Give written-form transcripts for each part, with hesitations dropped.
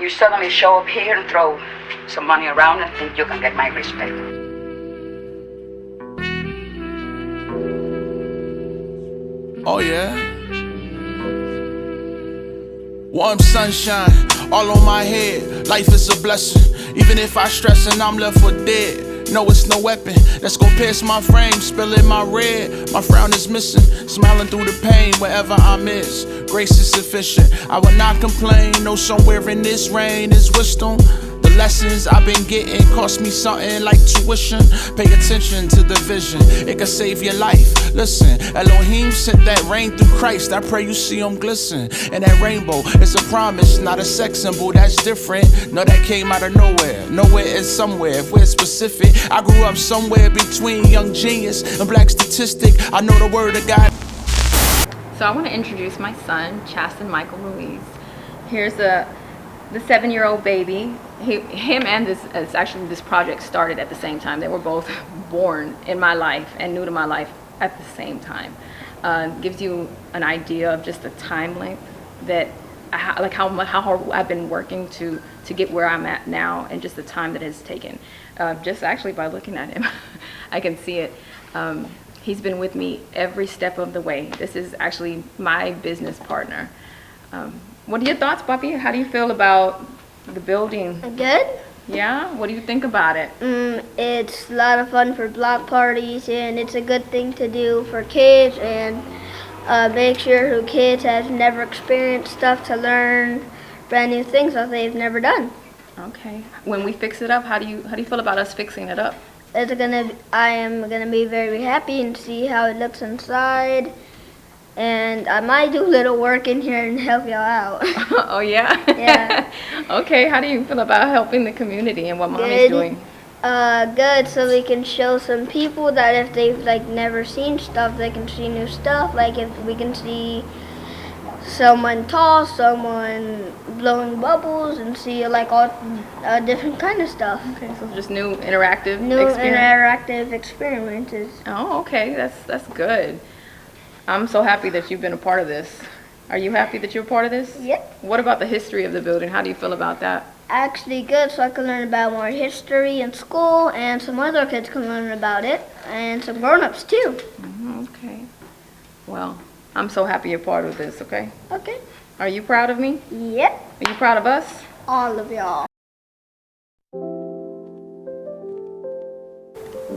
You suddenly show up here and throw some money around and think you can get my respect. Oh yeah. Warm sunshine all on my head. Life is a blessing. Even if I stress and I'm left for dead. No, it's no weapon that's gonna pierce my frame. Spilling my red, my frown is missing. Smiling through the pain wherever I miss. Grace is sufficient, I will not complain. No, somewhere in this rain is wisdom. The lessons I've been getting cost me something like tuition. Pay attention to the vision, it can save your life. Listen, Elohim sent that rain through Christ. I pray you see him glisten. And that rainbow is a promise, not a sex symbol. That's different. No, that came out of nowhere. Nowhere is somewhere. If we're specific, I grew up somewhere between young genius and black statistic. I know the word of God. So I want to introduce my son, Chasten Michael Ruiz. Here's the 7-year-old baby. Him and this project started at the same time. They were both born in my life and new to my life at the same time. Gives you an idea of just the time length that, like how hard I've been working to get where I'm at now, and just the time that it's taken. Just actually by looking at him, I can see it. He's been with me every step of the way. This is actually my business partner. What are your thoughts, Papi? How do you feel about the building? Good. Yeah? What do you think about it? It's a lot of fun for block parties, and it's a good thing to do for kids, and make sure who kids have never experienced stuff to learn brand new things that they've never done. Okay. When we fix it up, how do you feel about us fixing it up? I am gonna be very happy and see how it looks inside. And I might do a little work in here and help y'all out. Oh, yeah? Yeah. Okay, how do you feel about helping the community and what Mommy's doing? Good, so we can show some people that if they've never seen stuff, they can see new stuff. Like if we can see someone toss, someone blowing bubbles, and see all different kind of stuff. Okay, so just new interactive experiences. Oh, okay, that's good. I'm so happy that you've been a part of this. Are you happy that you're a part of this? Yep. What about the history of the building? How do you feel about that? Actually good, so I can learn about more history in school, and some other kids can learn about it, and some grown-ups too. Okay. Well, I'm so happy you're part of this, okay? Okay. Are you proud of me? Yep. Are you proud of us? All of y'all.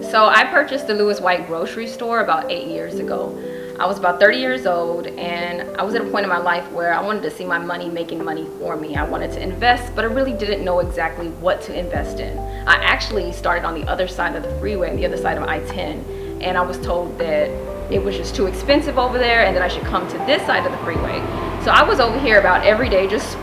So I purchased the Lewis White grocery store about 8 years ago. I was about 30 years old, and I was at a point in my life where I wanted to see my money making money for me. I wanted to invest, but I really didn't know exactly what to invest in. I actually started on the other side of the freeway, on the other side of I-10, and I was told that it was just too expensive over there and that I should come to this side of the freeway. So I was over here about every day, just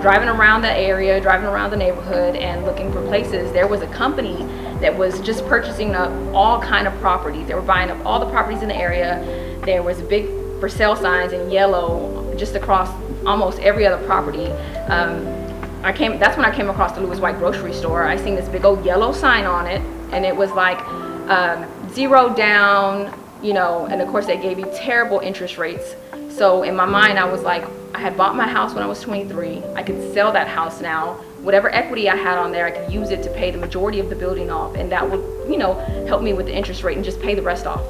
driving around the area, driving around the neighborhood and looking for places. There was a company that was just purchasing up all kind of properties. They were buying up all the properties in the area. There was big for sale signs in yellow just across almost every other property. That's when I came across the Lewis White grocery store. I seen this big old yellow sign on it, and it was like 0 down, and of course they gave you terrible interest rates. So in my mind, I was like, I had bought my house when I was 23. I could sell that house now. Whatever equity I had on there, I could use it to pay the majority of the building off, and that would, help me with the interest rate and just pay the rest off.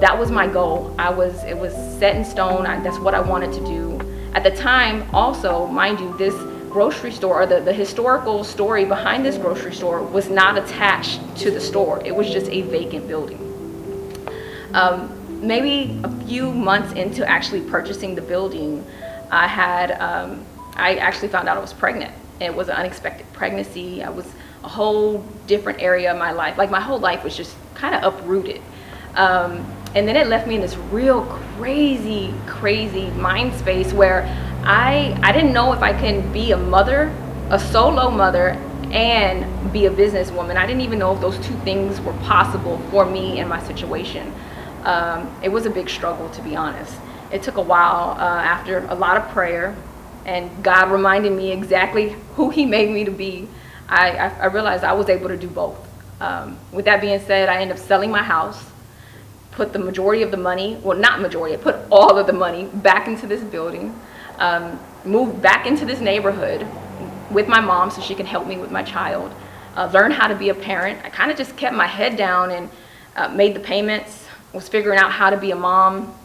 That was my goal. It was set in stone. That's what I wanted to do. At the time, also, mind you, this grocery store, or the historical story behind this grocery store, was not attached to the store. It was just a vacant building. Maybe a few months into actually purchasing the building, I actually found out I was pregnant. It was an unexpected pregnancy. I was a whole different area of my life. Like my whole life was just kind of uprooted. And then it left me in this real crazy mind space where I didn't know if I can be a mother, a solo mother, and be a businesswoman. I didn't even know if those two things were possible for me and my situation. It was a big struggle, to be honest. It took a while after a lot of prayer and God reminded me exactly who he made me to be. I realized I was able to do both. With that being said, I ended up selling my house, put the majority of the money, well, not majority, I put all of the money back into this building, moved back into this neighborhood, with my mom so she can help me with my child, learn how to be a parent. I kind of just kept my head down and made the payments, was figuring out how to be a mom.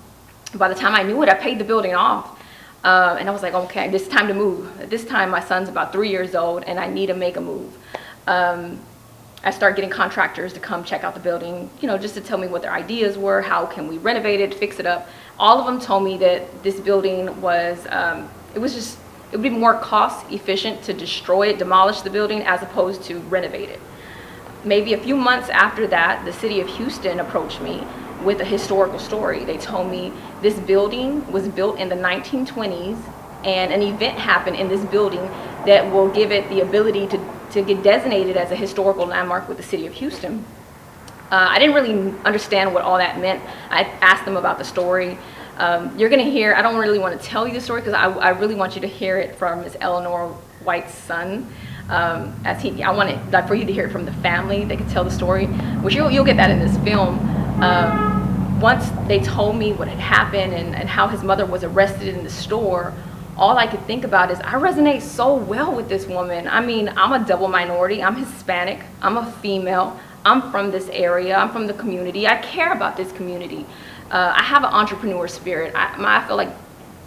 By the time I knew it, I paid the building off. And I was like, okay, this is time to move. At this time, my son's about 3 years old, and I need to make a move. I started getting contractors to come check out the building, you know, just to tell me what their ideas were, how can we renovate it, fix it up. All of them told me that this building was, it would be more cost efficient to destroy it, demolish the building, as opposed to renovate it. Maybe a few months after that, the city of Houston approached me with a historical story. They told me this building was built in the 1920s, and an event happened in this building that will give it the ability to get designated as a historical landmark with the city of Houston. I didn't really understand what all that meant. I asked them about the story. You're gonna hear, I don't really want to tell you the story because I really want you to hear it from Ms. Eleanor White's son. I want it like for you to hear it from the family. They could tell the story, which you'll get that in this film. Once they told me what had happened and how his mother was arrested in the store, all I could think about is I resonate so well with this woman. I mean, I'm a double minority. I'm Hispanic. I'm a female. I'm from this area. I'm from the community. I care about this community. I have an entrepreneur spirit. I feel like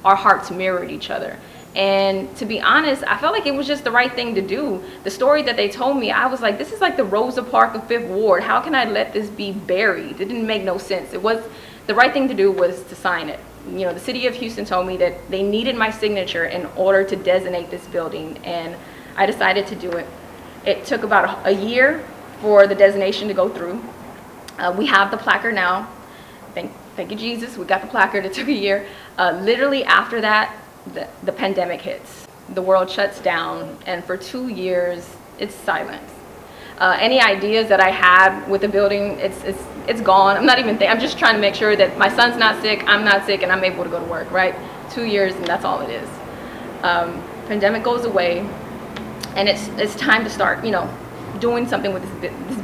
our hearts mirrored each other. And to be honest, I felt like it was just the right thing to do. The story that they told me, I was like, this is like the Rosa Parks of Fifth Ward. How can I let this be buried? It didn't make no sense. It was, the right thing to do was to sign it. You know, the city of Houston told me that they needed my signature in order to designate this building, and I decided to do it. It took about a year for the designation to go through. We have the placard now. Thank you, Jesus. We got the placard. It took a year. Literally after that, the pandemic hits. The world shuts down, and for 2 years, it's silence. Any ideas that I had with the building, it's gone. I'm not even I'm just trying to make sure that my son's not sick, I'm not sick, and I'm able to go to work, right? 2 years, and that's all it is. Pandemic goes away, and it's time to start, you know, doing something with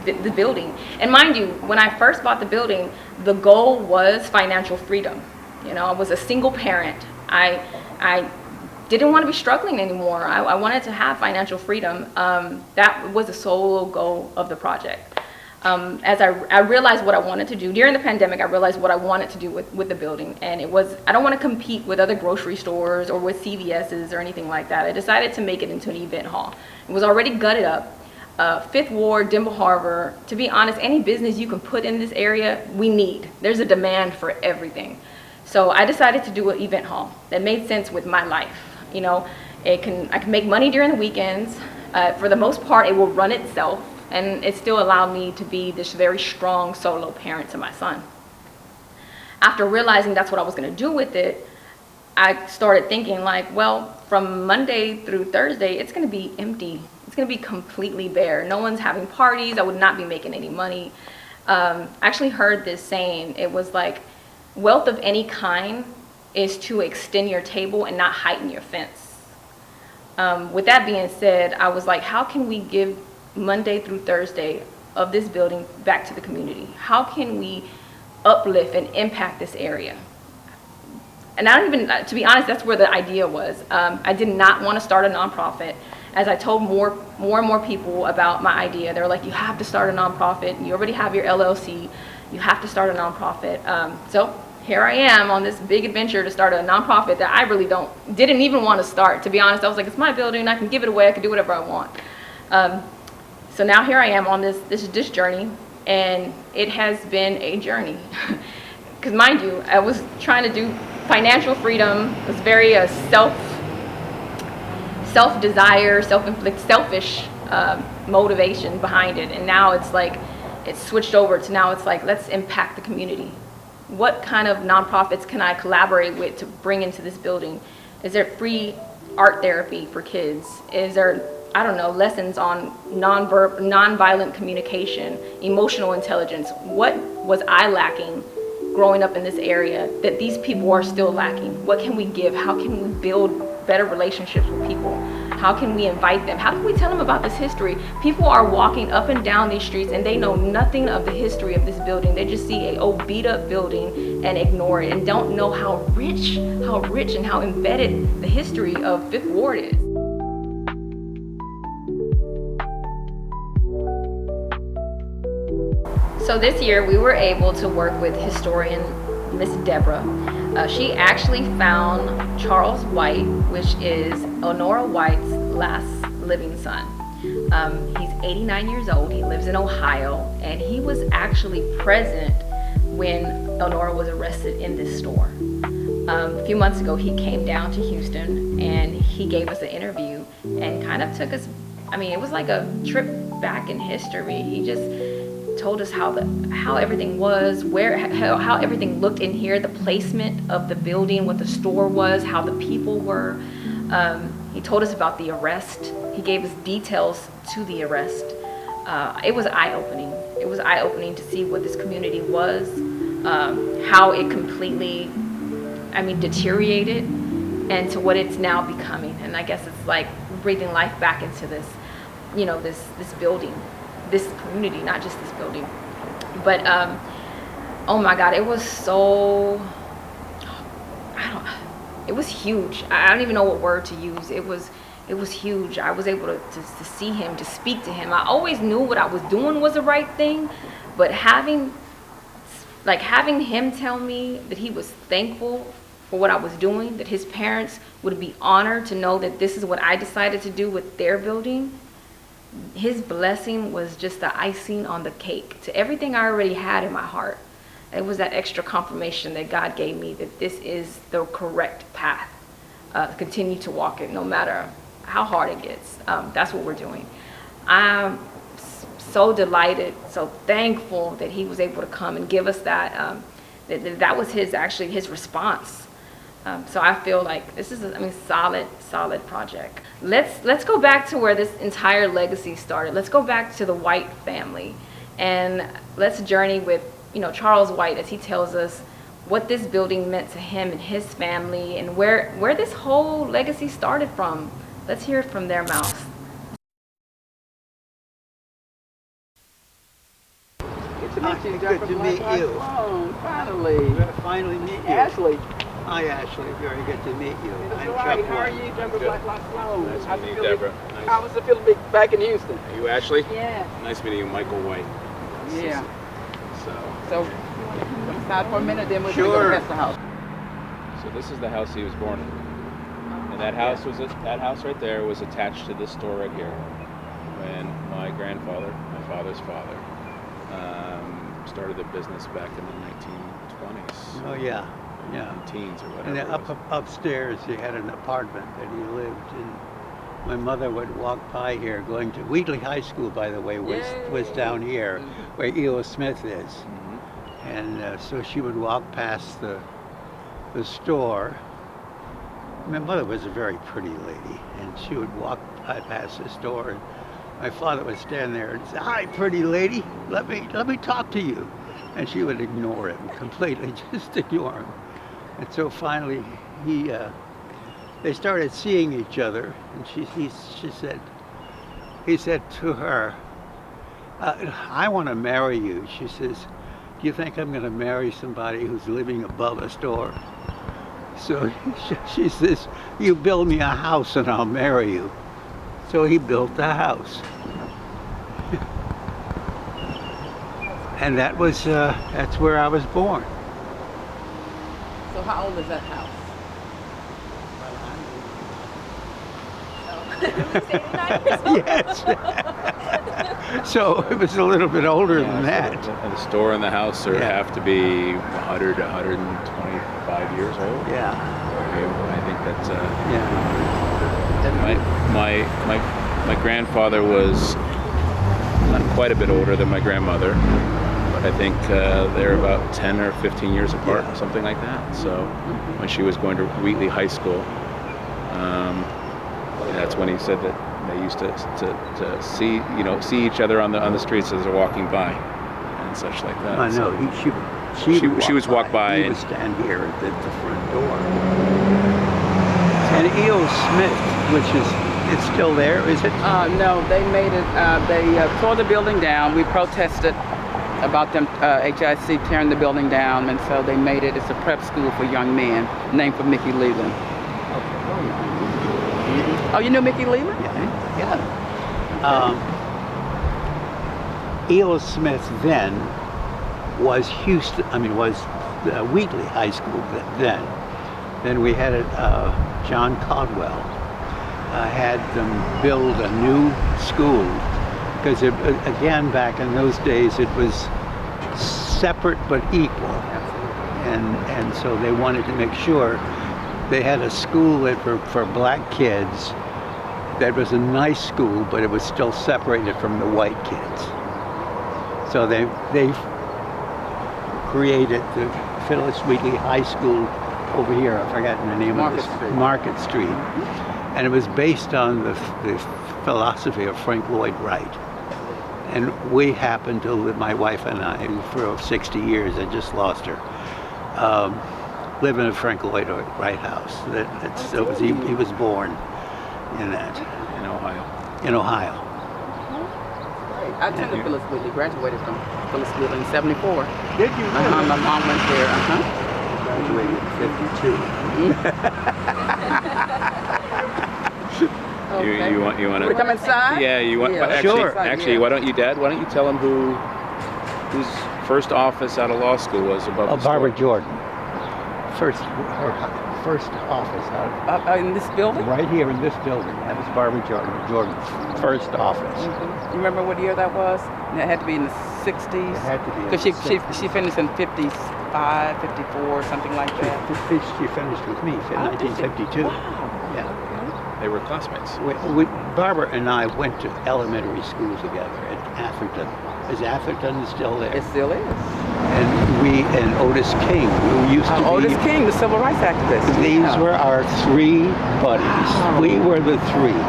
this building. And mind you, when I first bought the building, the goal was financial freedom. You know, I was a single parent. I didn't want to be struggling anymore. I wanted to have financial freedom. That was the sole goal of the project. As I realized what I wanted to do during the pandemic, I realized what I wanted to do with the building, and it was, I don't want to compete with other grocery stores or with CVS's or anything like that. I decided to make it into an event hall. It was already gutted up. Fifth Ward, Dimble Harbor, to be honest, any business you can put in this area, we need. There's a demand for everything. So I decided to do an event hall that made sense with my life. You know, I can make money during the weekends. For the most part, it will run itself, and it still allowed me to be this very strong solo parent to my son. After realizing that's what I was going to do with it, I started thinking like, well, from Monday through Thursday, it's going to be empty. It's going to be completely bare. No one's having parties. I would not be making any money. I actually heard this saying. It was like, wealth of any kind is to extend your table and not heighten your fence. With that being said, I was like, how can we give Monday through Thursday of this building back to the community? How can we uplift and impact this area? And I don't even, to be honest, that's where the idea was. I did not want to start a nonprofit. As I told more and more people about my idea, they were like, you have to start a nonprofit. You already have your LLC. You have to start a nonprofit. So here I am on this big adventure to start a nonprofit that I really didn't even want to start. To be honest, I was like, it's my building. I can give it away. I can do whatever I want. So now here I am on this journey, and it has been a journey. Because mind you, I was trying to do financial freedom. It was very self-desire, selfish motivation behind it. And now it's like, it's switched over to now it's like, let's impact the community. What kind of nonprofits can I collaborate with to bring into this building? Is there free art therapy for kids? Is there, I don't know, lessons on nonviolent communication, emotional intelligence? What was I lacking growing up in this area that these people are still lacking? What can we give? How can we build better relationships with people? How can we invite them? How can we tell them about this history? People are walking up and down these streets and they know nothing of the history of this building. They just see a old beat up building and ignore it and don't know how rich and how embedded the history of Fifth Ward is. So this year we were able to work with historian Miss Deborah. She actually found Charles White, which is Honora White's last living son. He's 89 years old. He lives in Ohio, and he was actually present when Honora was arrested in this store. A few months ago, he came down to Houston and he gave us an interview and kind of took us, it was like a trip back in history. He just told us how everything was, how everything looked in here, the placement of the building, what the store was, how the people were. He told us about the arrest. He gave us details to the arrest. It was eye-opening. It was eye-opening to see what this community was, how it completely, deteriorated, and to what it's now becoming. And I guess it's like breathing life back into this, this building, this community, not just this building. But oh my God, it was so, it was huge. I don't even know what word to use. It was huge. I was able to see him, to speak to him. I always knew what I was doing was the right thing, but having him tell me that he was thankful for what I was doing, that his parents would be honored to know that this is what I decided to do with their building, his blessing was just the icing on the cake to everything I already had in my heart. It was that extra confirmation that God gave me that this is the correct path. Continue to walk it no matter how hard it gets. That's what we're doing. I'm so delighted, so thankful that he was able to come and give us that. That was his response. So I feel like this is a solid project. Let's go back to where this entire legacy started. Let's go back to the White family, and let's journey with Charles White as he tells us what this building meant to him and his family, and where this whole legacy started from. Let's hear it from their mouths. Good to meet you. Good to meet you. Oh, finally. Good to finally meet you. Ashley. Hi, Ashley. Very good to meet you. I'm Right. Chuck How are White. you, Jumper Black Lock Sloan? Nice to How's meet it you, feeling- Deborah. Nice. How was it feeling to be back in Houston? Are you Ashley? Yeah. Nice meeting you, Michael White. Yeah. So So, you want to come inside for a minute, then we're going to Sure. go past the house. this is the house he was born in. And that house right there was attached to this store right here. When my grandfather, my father's father, started the business back in the 1920s. Oh, yeah. Yeah. Teens or whatever. And then it was. upstairs, he had an apartment that he lived in. My mother would walk by here going to Wheatley High School, by the way, was down here, where E.O. Smith is. Mhm. And so she would walk past the store. My mother was a very pretty lady, and she would walk past the store, and my father would stand there and say, "Hi, pretty lady, let me talk to you," and she would ignore him completely, just ignore him. And so finally, they started seeing each other, and he said to her, "I want to marry you." She says, "Do you think I'm going to marry somebody who's living above a store?" So she says, "You build me a house and I'll marry you." So he built the house. And that's where I was born. So how old is that house? Yes. So it was a little bit older than Yeah, that. so the store and the house Yeah. have to be 100 to 125 years old. Yeah, I think that's yeah. my grandfather was not quite a bit older than my grandmother, but I think they're about 10 or 15 years apart, Yeah. something like that. So when she was going to Wheatley High School, that's when he said that they used to see each other on the streets as they're walking by and such like that. I know. She would walk by He and- would stand here at the front door. And E.O. Smith, which it's still there, is it? No, they made it, they tore the building down. We protested about them, HIC tearing the building down, and so they made it, it's a prep school for young men, named for Mickey Leland. Oh, you knew Mickey Leland? Yeah. E.O. Smith then was Houston. Was Wheatley High School then. Then we had John Caldwell had them build a new school because again back in those days it was separate but equal, and so they wanted to make sure they had a school that for black kids that was a nice school, but it was still separated from the white kids. So they created the Phyllis Wheatley High School over here. I've forgotten the name of this. Market Street. And it was based on the philosophy of Frank Lloyd Wright. And we happened to live, my wife and I, for 60 years, I just lost her, live in a Frank Lloyd Wright house. He was born in that. In Ohio. In Ohio. I attended Phyllis Wheatley, graduated from Phyllis Wheatley in 74. Did you? My mom went there. Graduated in 52. Okay. You want to? We come inside? Yeah, you want. Yeah. Actually, why don't you, Dad? Why don't you tell him whose first office out of law school was above the Barbara store? Jordan. Her first office out In this building? right here in this building. That was Barbara Jordan's first office. You remember what year that was? It had to be in the 60s? It had to be in Because the she finished in 55, 54, something like that. She finished with me in 1952. Yeah. They were classmates. Barbara and I went to elementary school together at Atherton. Is Atherton still there? It still is. And Otis King, who used to be... Otis King, the civil rights activist. These were our three buddies. We were the three.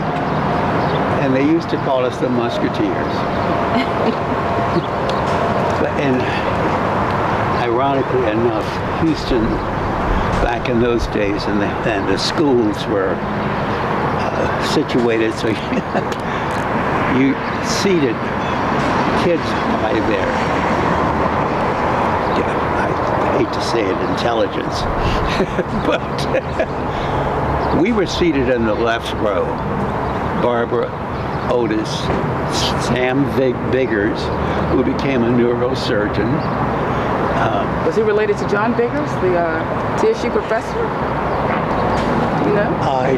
And they used to call us the Musketeers. And ironically enough, Houston, back in those days, and the schools were situated so you seated kids by their, I hate to say it, intelligence, but we were seated in the left row. Barbara, Otis, Sam Biggers, who became a neurosurgeon. Was he related to John Biggers, the TSU professor? Do you know? I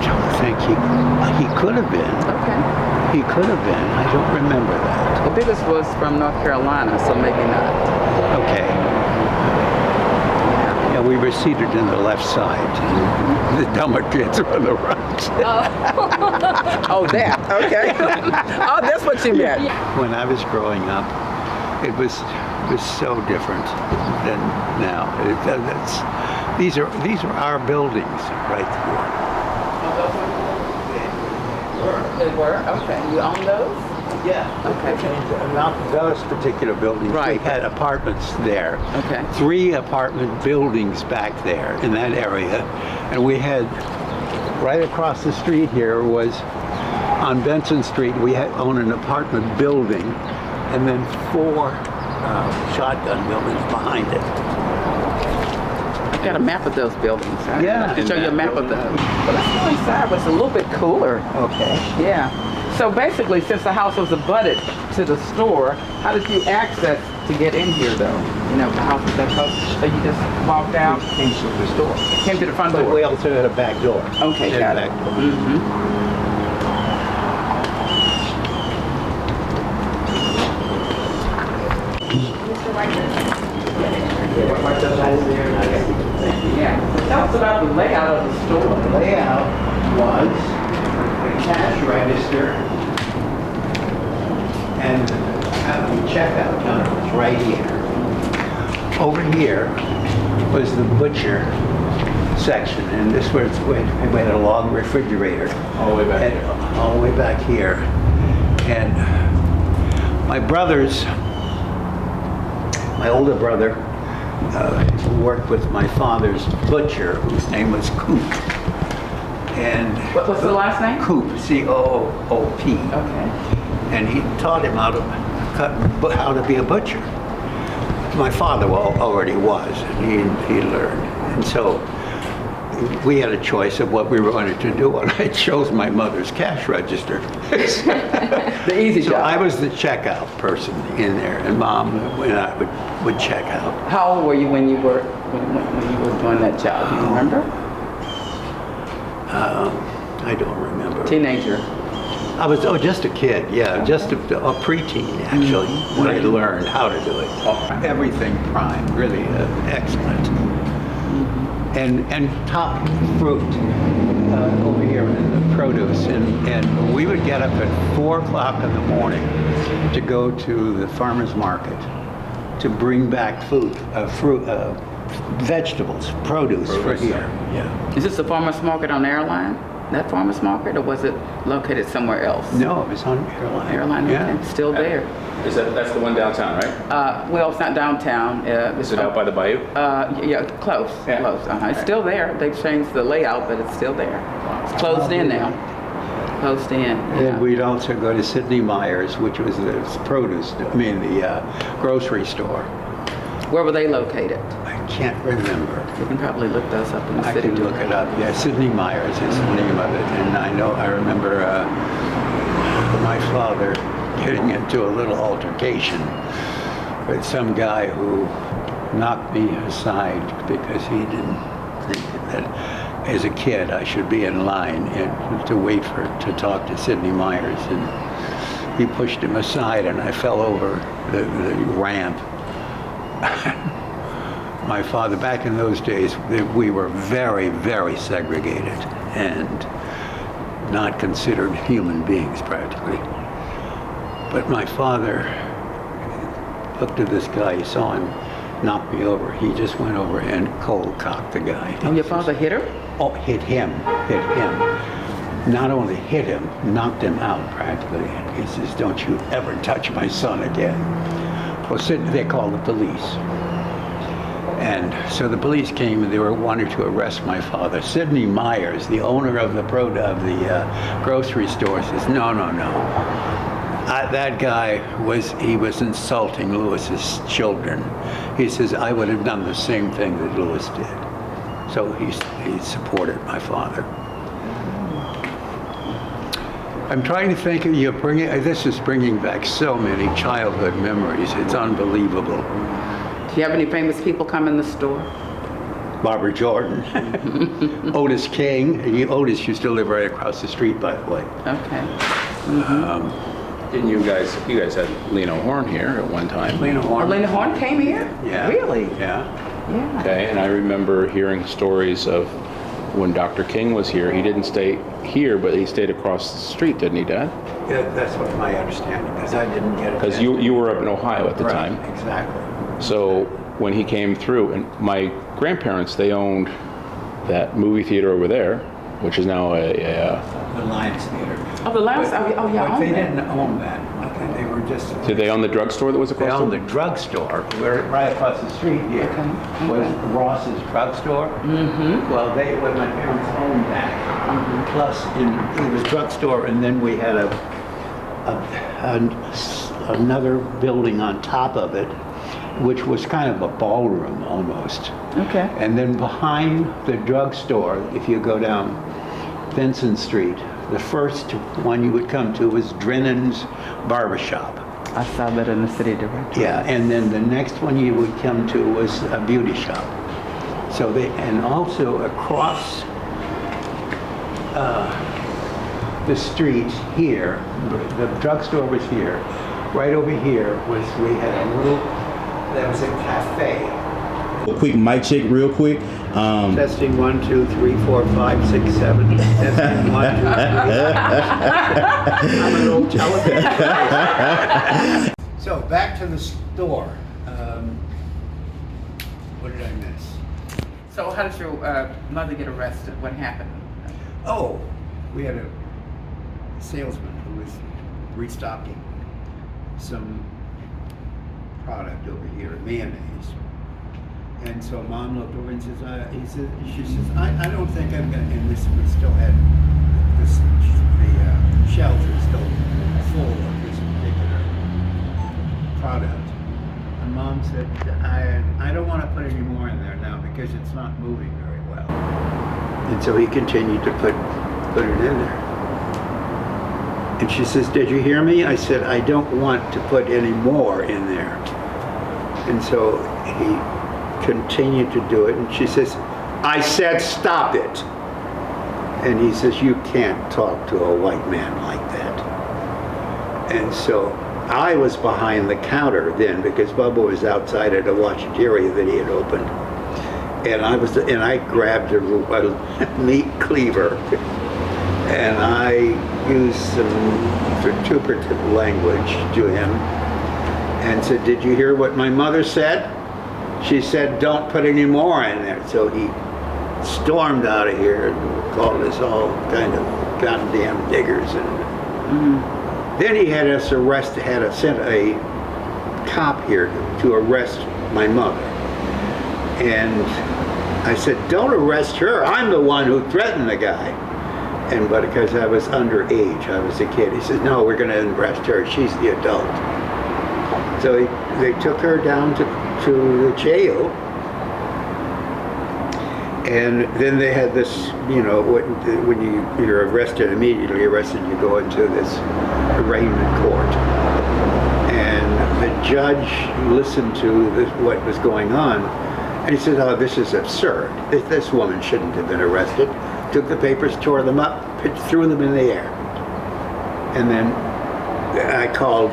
don't think he could have been. Okay. He could have been. I don't remember that. Well, Biggers was from North Carolina, so maybe not. Okay. Yeah, we were seated in the left side. The dumber kids were on the right. Oh, that. Okay. Oh, that's what you meant. When I was growing up, it was so different than now. These are our buildings right here. They were? Okay. You own those? Yeah. Okay. Not those particular buildings. Right. We had apartments there. Okay. 3 apartment buildings back there in that area. And we had, right across the street here was, on Benson Street, we owned an apartment building and then 4 shotgun buildings behind it. I've got a map of those buildings. Yeah. I can show you a map of them. But let's go inside where it's a little bit cooler. Okay. Yeah. So basically, since the house was abutted to the store, how did you access to get in here, though? You know, the house was that close, so you just walked out? We came to the store. Came to the front But door? we also had a back door. Okay, And got a it. back door. Mm-hmm. Yeah. Tell us about the layout of the store. The layout was the cash register and the checkout counter was right here. Over here was the butcher section, and this was where we had a long refrigerator. All the way back here. All the way back here. And my brothers, my older brother, worked with my father's butcher, whose name was Coop. And What's the last name? Coop, C-O-O-P. Okay. And he taught him how to be a butcher. My father already was, and he learned. And so we had a choice of what we wanted to do, and I chose my mother's cash register. The easy So job. I was the checkout person in there, and Mom and I would check out. How old were you when you were doing that job? Do you remember? I don't remember. Teenager. I was just a kid, yeah, just a preteen actually, when I learned how to do it. Everything prime, really excellent. And top fruit over here in the produce, and we would get up at 4 o'clock in the morning to go to the farmer's market to bring back vegetables, produce for here. Yeah. Is this a farmer's market on Airline? That farmer's market, or was it located somewhere else? No, it was on Airline. Airline, yeah. okay. Still there. That's the one downtown, right? Well, it's not downtown. Is it out by the bayou? Yeah, close. Yeah. Close. It's still there. They've changed the layout, but it's still there. It's closed in now. Closed in. Yeah. And we'd also go to Sidney Myers, which was the grocery store. Where were they located? I can't remember. You can probably look those up in the I city. can look it up. Yeah, Sidney Myers is the name of it. And I remember my father getting into a little altercation with some guy who knocked me aside because he didn't think that as a kid I should be in line to wait to talk to Sidney Myers. And he pushed him aside and I fell over the ramp. My father, back in those days, we were very, very segregated and not considered human beings practically. But my father looked at this guy, he saw him knock me over. He just went over and cold cocked the guy. Oh, your father hit her? Oh, hit him. Not only hit him, knocked him out practically. He says, "Don't you ever touch my son again." Well, they called the police. And so the police came and they wanted to arrest my father. Sidney Myers, the owner of the grocery store, says, no. That guy was insulting Lewis's children. He says, I would have done the same thing that Lewis did. So he supported my father. I'm trying to think of this is bringing back so many childhood memories. It's unbelievable. Do you have any famous people come in the store? Barbara Jordan, Otis King. Otis used to live right across the street, by the way. Okay. Didn't you guys had Lena Horne here at one time? Lena Horne. Lena Horne came here? Yeah. Really? Yeah. Yeah. Okay, and I remember hearing stories of when Dr. King was here. He didn't stay here, but he stayed across the street, didn't he, Dad? Yeah, that's what my understanding is. I didn't get it. Because you were up in Ohio at the time. Exactly. So when he came through, and my grandparents, they owned that movie theater over there, which is now The Lions Theater. Oh, the last, oh yeah, I But own they that. didn't own that. Okay, they were just. Did they own the drugstore that was They across owned the the drugstore. We're right across the street here. Was Ross's drugstore. Mm-hmm. Well, when my parents owned that. Plus, it was drugstore, and then we had another building on top of it, which was kind of a ballroom almost. Okay. And then behind the drugstore, if you go down Vincent Street, the first one you would come to was Drennan's Barbershop. I saw that in the city directory. Yeah, and then the next one you would come to was a beauty shop. So and also across the street here, the drugstore was here. Right over here we had there was a cafe. A quick mic check real quick. Testing 1, 2, 3, 4, 5, 6, 7. Testing 1, 2, 3. I'm an old television. So back to the store. What did I miss? So how did your mother get arrested? What happened? Oh, we had a salesman who was restocking some product over here, mayonnaise. And so Mom looked over and says, she says, I don't think I'm gonna, and we still had the shelves are still full of this particular product. And Mom said, I don't want to put any more in there now because it's not moving very well. And so he continued to put it in there. And she says, "Did you hear me?" I said, "I don't want to put any more in there." And so he continued to do it, and she says, "I said stop it." And he says, "You can't talk to a white man like that." And so I was behind the counter then, because Bubba was outside at a washateria that he had opened. And I grabbed a meat cleaver, and I used some vituperative language to him and said, "Did you hear what my mother said? She said, don't put any more in there." So he stormed out of here and called us all kind of goddamn diggers. And then he had us sent a cop here to arrest my mother. And I said, "Don't arrest her. I'm the one who threatened the guy." But because I was underage, I was a kid, he said, "No, we're going to arrest her. She's the adult." So they took her down to the jail. And then they had this, when you're immediately arrested, you go into this arraignment court. And the judge listened to what was going on, and he said, "Oh, this is absurd. This woman shouldn't have been arrested." Took the papers, tore them up, threw them in the air. And then I called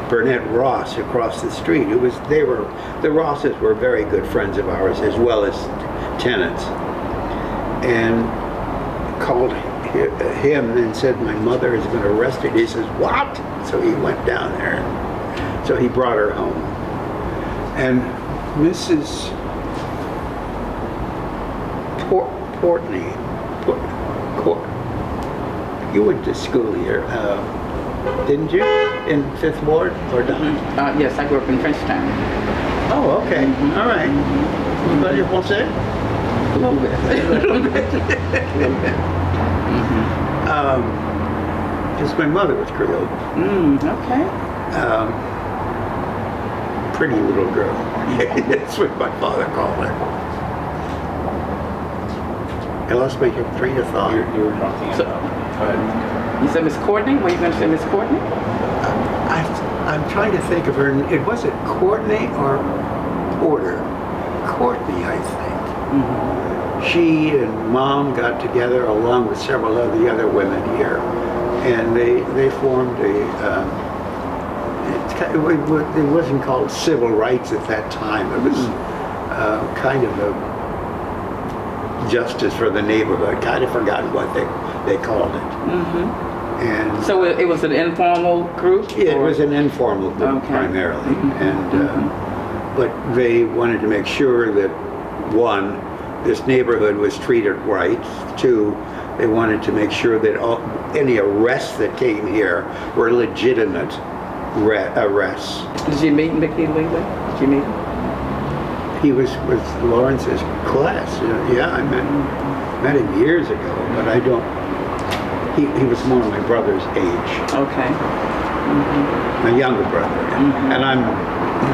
Burnett Ross across the street. The Rosses were very good friends of ours, as well as tenants. And called him and said, "My mother has been arrested." He says, "What?" So he went down there. So he brought her home. And Mrs. Portney, you went to school here, didn't you? In 5th Ward or down? Yes, I grew up in Frenchtown. Oh, okay. All right. Anybody want to say it? A little bit. Because my mother was Creole. Okay. Pretty little girl. That's what my father called her. I lost my train of thought. You were talking about. You said Miss Courtney? Were you going to say Miss Courtney? I'm trying to think of her. It wasn't Courtney or Porter. Courtney, I think. She and Mom got together along with several of the other women here, and they formed it wasn't called civil rights at that time. It was kind of a justice for the neighborhood. Kind of forgotten what they called it. And so it was an informal group? Yeah, it was an informal group primarily. And but they wanted to make sure that, one, this neighborhood was treated right. Two, they wanted to make sure that any arrests that came here were legitimate arrests. Did you meet Mickey Leland? Did you meet him? He was with Lawrence's class. Yeah, I met him years ago, but I don't. He was more my brother's age. Okay. My younger brother, and I'm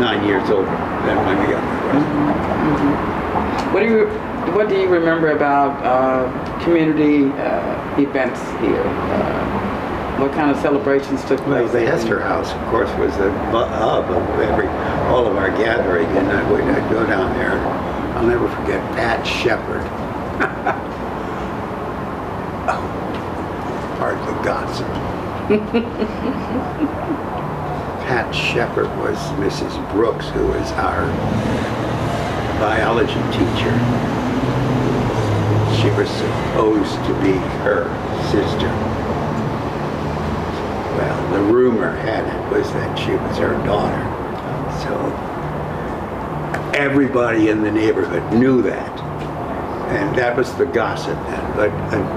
9 years older than my younger brother. What do you remember about community events here? What kind of celebrations took place? Well, the Hester House, of course, was the hub of all of our gathering, and I'd go down there. I'll never forget Pat Shepard. Pardon the gossip. Pat Shepard was Mrs. Brooks, who was our biology teacher. She was supposed to be her sister. Well, the rumor had it was that she was her daughter. So everybody in the neighborhood knew that. And that was the gossip then. But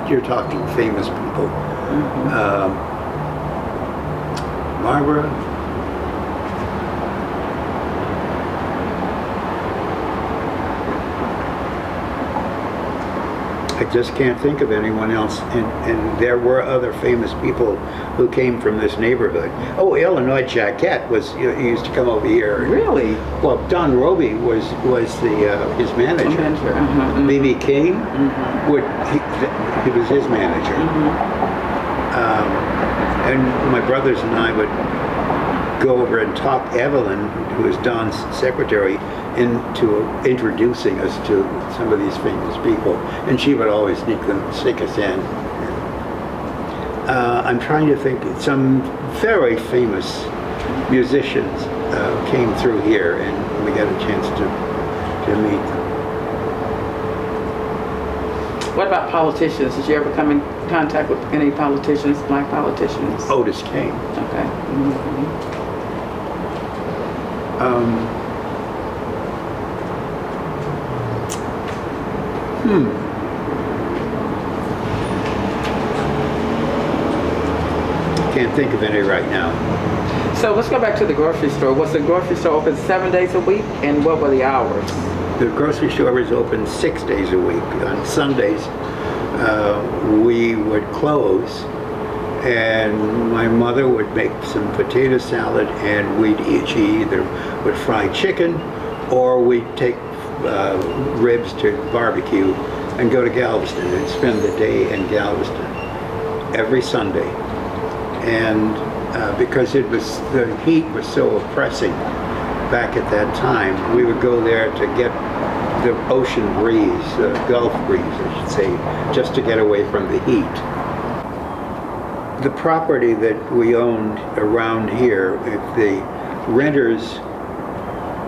you're talking famous people. Barbara. I just can't think of anyone else. And there were other famous people who came from this neighborhood. Oh, Illinois Jacquette he used to come over here. Really? Well, Don Roby was his manager. B.B. King, he was his manager. And my brothers and I would go over and talk Evelyn, who was Don's secretary, into introducing us to some of these famous people, and she would always sneak us in. I'm trying to think. Some very famous musicians came through here, and we got a chance to meet them. What about politicians? Did you ever come in contact with any politicians, black politicians? Otis Kane. Okay. Can't think of any right now. So let's go back to the grocery store. Was the grocery store open 7 days a week, and what were the hours? The grocery store was open 6 days a week. On Sundays, we would close, and my mother would make some potato salad, and she either would fry chicken, or we'd take ribs to barbecue and go to Galveston and spend the day in Galveston every Sunday. And because the heat was so oppressive back at that time, we would go there to get the ocean breeze, Gulf breeze, I should say, just to get away from the heat. The property that we owned around here, if the renters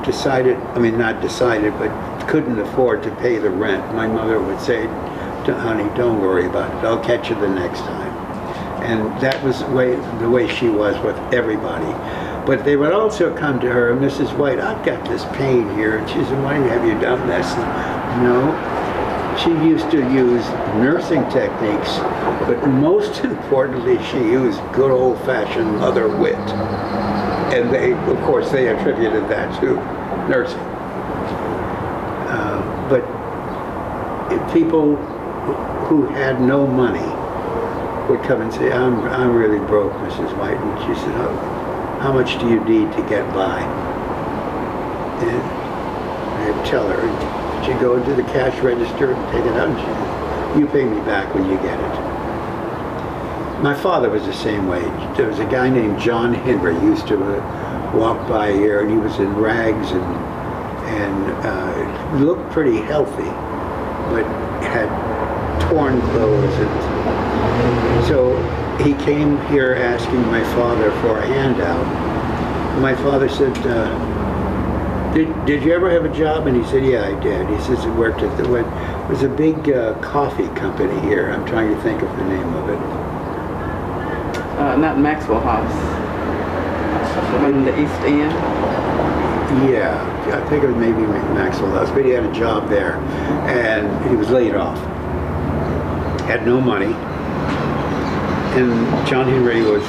not decided, but couldn't afford to pay the rent, my mother would say, honey, don't worry about it, I'll catch you the next time. And that was the way she was with everybody. But they would also come to her, Mrs. White, I've got this pain here. And she said, why have you done this? And, no. She used to use nursing techniques, but most importantly, she used good old-fashioned mother wit. And of course, they attributed that to nursing. But people who had no money would come and say, I'm really broke, Mrs. White. And she said, oh, how much do you need to get by? And I'd tell her, and she'd go into the cash register and take it out, and she'd say, you pay me back when you get it. My father was the same way. There was a guy named John Henry who used to walk by here, and he was in rags and looked pretty healthy, but had torn clothes. And so he came here asking my father for a handout. My father said, did you ever have a job? And he said, yeah, I did. He says he worked at there was a big coffee company here. I'm trying to think of the name of it. Not Maxwell House. In the East End? Yeah, I think it was maybe Maxwell House, but he had a job there, and he was laid off. Had no money. And John Henry he was,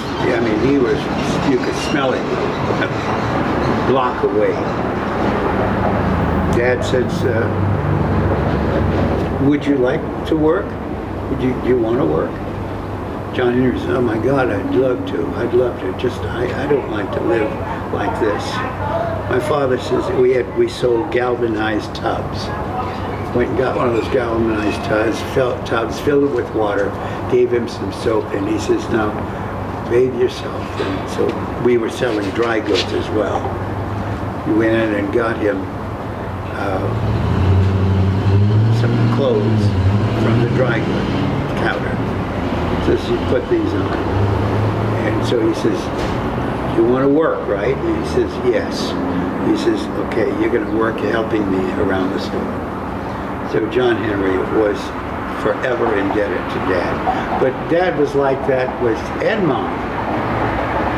you could smell it a block away. Dad says, would you like to work? Do you want to work? John Henry says, oh my God, I'd love to. Just, I don't like to live like this. My father says, we sold galvanized tubs. Went and got one of those galvanized tubs, filled it with water, gave him some soap, and he says, now, bathe yourself. And so we were selling dry goods as well. We went in and got him some clothes from the dry goods counter. Says, you put these on. And so he says, you want to work, right? And he says, yes. He says, okay, you're going to work helping me around the store. So John Henry was forever indebted to Dad. But Dad was like that with and Mom,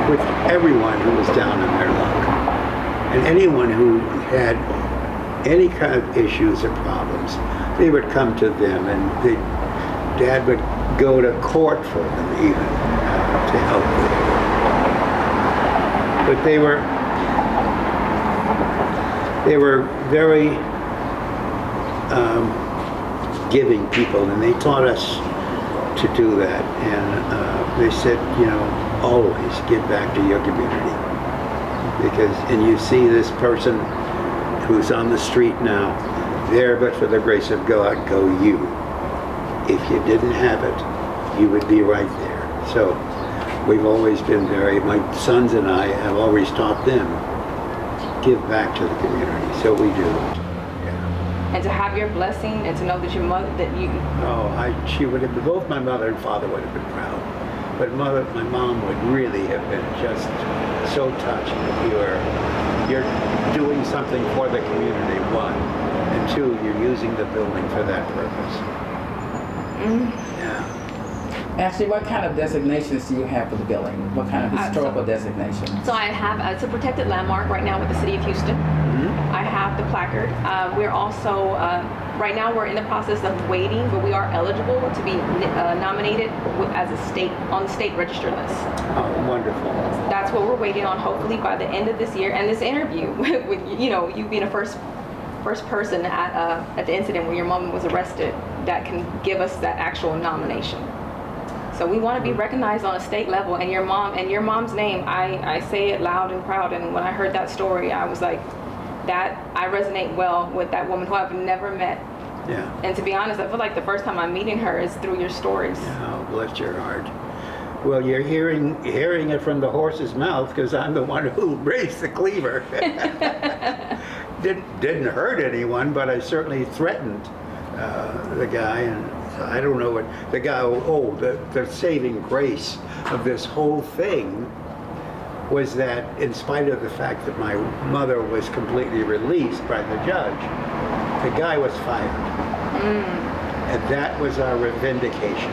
with everyone who was down on their luck. And anyone who had any kind of issues or problems, they would come to them, and Dad would go to court for them even to help them. But they were very giving people, and they taught us to do that. And they said, you know, always give back to your community. Because, and you see this person who's on the street now, there but for the grace of God go you. If you didn't have it, you would be right there. So we've always been my sons and I have always taught them, give back to the community. So we do. Yeah. And to have your blessing and to know that your mother, that you... Oh, she would have been, both my mother and father would have been proud. But my mom would really have been just so touched that you're doing something for the community, one. And two, you're using the building for that purpose. Yeah. Ashley, what kind of designations do you have for the building? What kind of historical designations? So I have, it's a protected landmark right now with the City of Houston. I have the placard. We're also, right now we're in the process of waiting, but we are eligible to be nominated as on the state register list. Oh, wonderful. That's what we're waiting on, hopefully by the end of this year. And this interview with you being a first person at the incident where your mom was arrested, that can give us that actual nomination. So we want to be recognized on a state level, and your mom's name, I say it loud and proud. And when I heard that story, I was like, I resonate well with that woman who I've never met. Yeah. And to be honest, I feel like the first time I'm meeting her is through your stories. Oh, bless your heart. Well, you're hearing it from the horse's mouth, because I'm the one who raised the cleaver. Didn't hurt anyone, but I certainly threatened the guy, and I don't know what the guy. Oh, the saving grace of this whole thing was that, in spite of the fact that my mother was completely released by the judge, the guy was fired, and that was our vindication.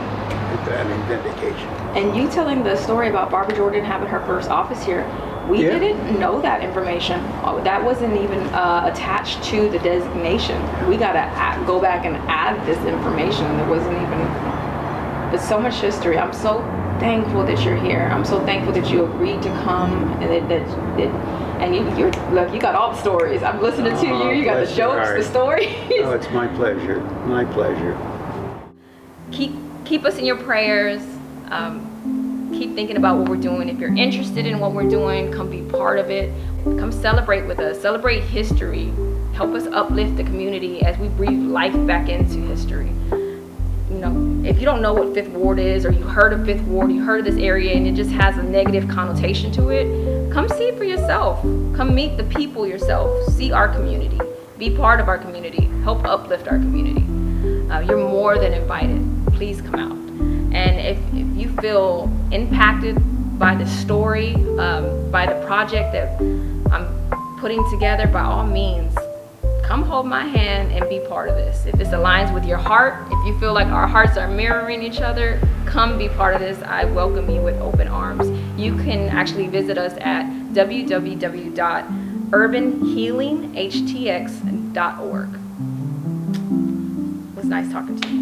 And you telling the story about Barbara Jordan having her first office here, we didn't know that information. That wasn't even attached to the designation. We got to go back and add this information. There wasn't even, there's so much history. I'm so thankful that you're here. I'm so thankful that you agreed to come, and you got all the stories. I'm listening to you. You got the jokes, the stories. Oh, it's my pleasure. My pleasure. Keep us in your prayers. Keep thinking about what we're doing. If you're interested in what we're doing, come be part of it. Come celebrate with us. Celebrate history. Help us uplift the community as we breathe life back into history. You know, if you don't know what Fifth Ward is, or you heard of Fifth Ward, you heard of this area and it just has a negative connotation to it, come see it for yourself. Come meet the people yourself. See our community. Be part of our community. Help uplift our community. You're more than invited. Please come out. And if you feel impacted by the story, by the project that I'm putting together, by all means, come hold my hand and be part of this. If this aligns with your heart, if you feel like our hearts are mirroring each other, come be part of this. I welcome you with open arms. You can actually visit us at www.urbanhealinghtx.org. It was nice talking to you.